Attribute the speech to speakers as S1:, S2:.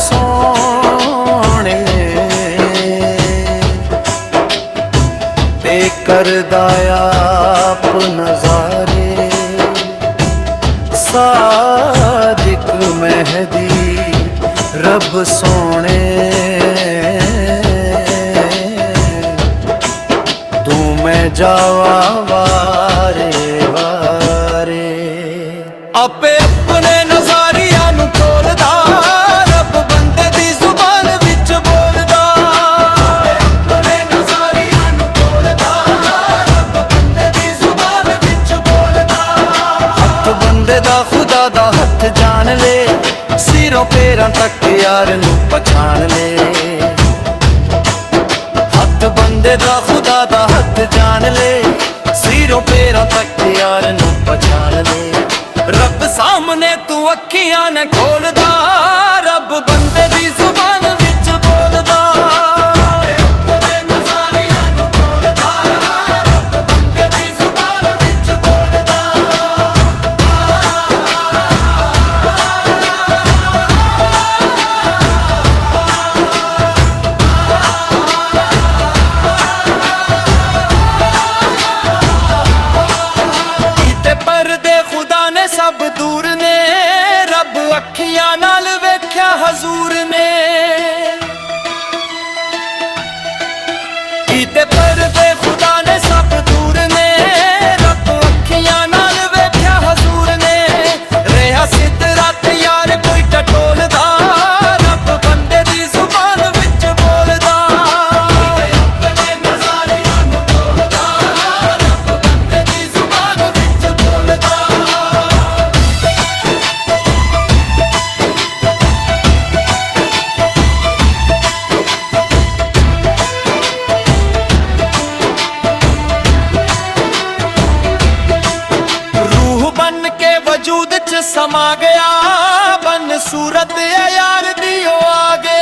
S1: सोने ते करदा आप नज़ारे सादिक मेहदी रब सोने तू मैं जावा वारे वारे आपे अपने नज़ारिया नू खोलदा रब बंदे दी जुबान विच बोलदा अपने नज़ारिया नू खोलदा रब बंदे दी जुबान विच बोलदा हथ बंदे दा खुदा दा हथ जान ले सिरों पैरां तक यार नू पछाण ले हथ बंदे दा खुदा दा हथ जान ले सिरों पैरां तक यार नू पछाण ले रब सामने तू अखियां ने खोलदा रब बंदे दी जुबान विच बोलदा अपने नज़ारिया नू खोलदा रब बंदे दी जुबान विच बोलदा सब दूर ने रब अखियां नाल वेख्या हजूर ने कीते परदे खुदा ने सब दूर ने रब अखियां नाल वेख्या हजूर ने रेहा सिदरा ते यार कोई टटोलदा रब बंदे दी जुबान विच बोलदा अपने नज़ारिया नू खोलदा रब बंदे दी जुबान विच बोलदा वजूद च समा गया बन सूरत यार दी आ गया